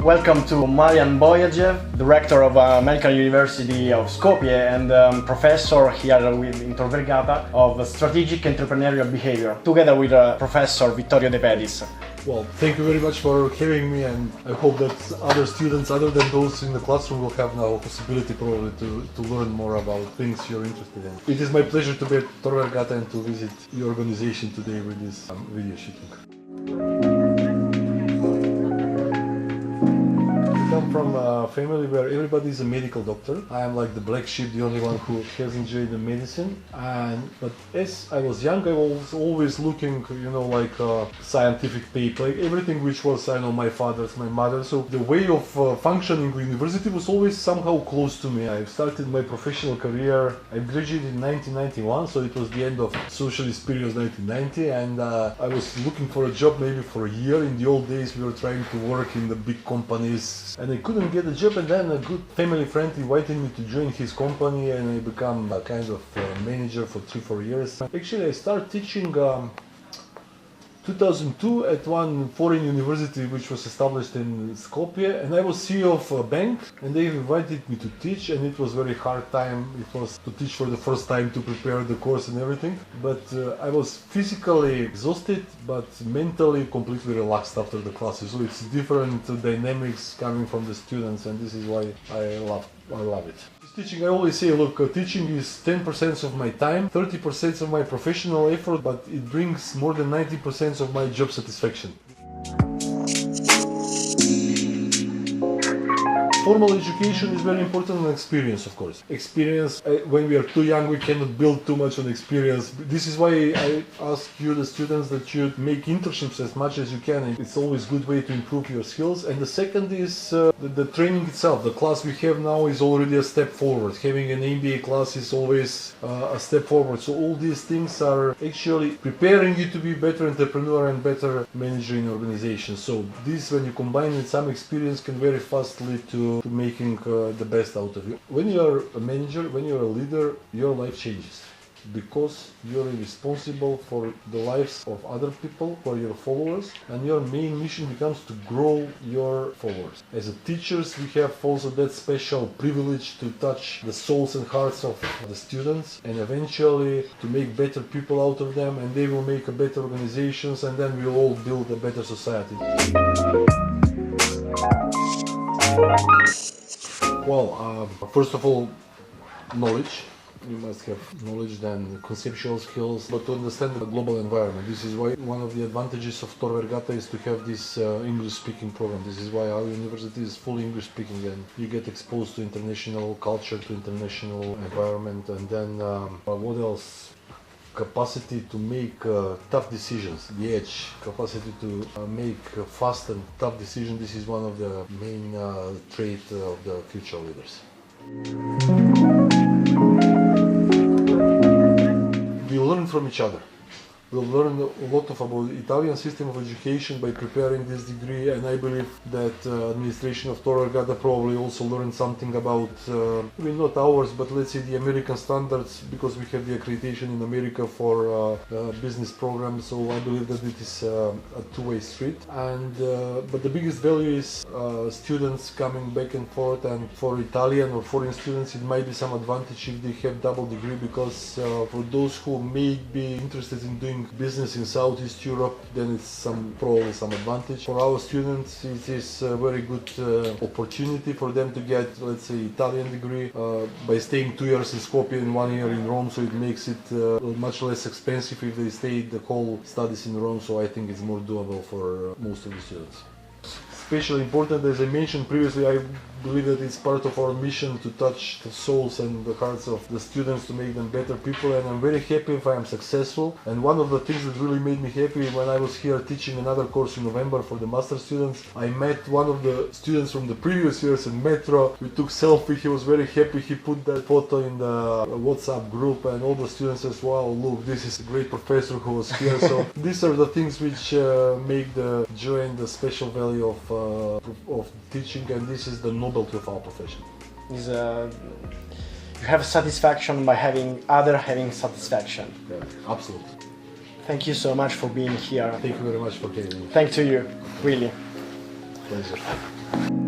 Welcome to Marjan Bojadjiev, Director of Medical University of Skopje and Professor here in Vergata of Strategic Entrepreneurial Behavior, together with Professor Vittorio De Pedis. Well, thank you very much for having me, and I hope that other students, other than those in the classroom, will have now a possibility probably to learn more about things you're interested in. It is my pleasure to be at Vergata and to visit your organization today with this video shooting. I come from a family where everybody is a medical doctor. I am like the black sheep, the only one who has enjoyed the medicine. But as I was young, I was always looking, like scientific paper, like everything which was, my father's, my mother's. So the way of functioning in university was always somehow close to me. I started my professional career. I graduated in 1991, so it was the end of socialist period, 1990, and I was looking for a job maybe for a year. In the old days, we were trying to work in the big companies, and I couldn't get a job, and then a good family friend invited me to join his company, and I became a kind of manager for 3-4 years. Actually, I started teaching 2002 at one foreign university which was established in Skopje, and I was CEO of a bank, and they invited me to teach, and it was very hard time. It was to teach for the first time, to prepare the course and everything, but I was physically exhausted but mentally completely relaxed after the classes. So it's different dynamics coming from the students, and this is why I love it. Teaching, I always say, look, teaching is 10% of my time, 30% of my professional effort, but it brings more than 90% of my job satisfaction. Formal education is very important, and experience, of course. Experience, when we are too young, we cannot build too much on experience. This is why I ask you, the students, that you make internships as much as you can. It's always a good way to improve your skills. And the second is the training itself. The class we have now is already a step forward. Having an MBA class is always a step forward. So all these things are actually preparing you to be a better entrepreneur and better manager in organizations. So this, when you combine with some experience, can very fast lead to making the best out of you. When you are a manager, when you are a leader, your life changes, because you are responsible for the lives of other people, for your followers, and your main mission becomes to grow your followers. As a teachers, we have also that special privilege to touch the souls and hearts of the students, and eventually to make better people out of them, and they will make a better organizations, and then we will all build a better society. Well, first of all, knowledge. You must have knowledge, then conceptual skills, but to understand the global environment. This is why one of the advantages of Vergata is to have this English-speaking program. This is why our university is fully English-speaking, and you get exposed to international culture, to international environment, and then what else? Capacity to make tough decisions, the edge, capacity to make fast and tough decisions. This is one of the main traits of the future leaders. We learn from each other. We'll learn a lot about the Italian system of education by preparing this degree, and I believe that administration of Vergata probably also learned something about, maybe not ours, but let's say the American standards, because we have the accreditation in America for business programs. So I believe that it is a two-way street. And but the biggest value is students coming back and forth, and for Italian or foreign students it might be some advantage if they have double degree, because for those who may be interested in doing business in Southeast Europe, then it's probably some advantage. For our students, it is a very good opportunity for them to get, let's say, Italian degree by staying 2 years in Skopje and 1 year in Rome. So it makes it much less expensive if they stay the whole studies in Rome. So I think it's more doable for most of the students. Especially important, as I mentioned previously, I believe that it's part of our mission to touch the souls and the hearts of the students, to make them better people, and I'm very happy if I am successful. And one of the things that really made me happy, when I was here teaching another course in November for the master students, I met one of the students from the previous years in metro. We took selfie, he was very happy, he put that photo in the WhatsApp group, and all the students says, wow, look, this is a great professor who was here. So these are the things which make the joy and the special value of teaching, and this is the novelty of our profession. is you have satisfaction by having other having satisfaction. Yeah, absolutely. Thank you so much for being here. Thank you very much for having me. Thank to you, really. Pleasure.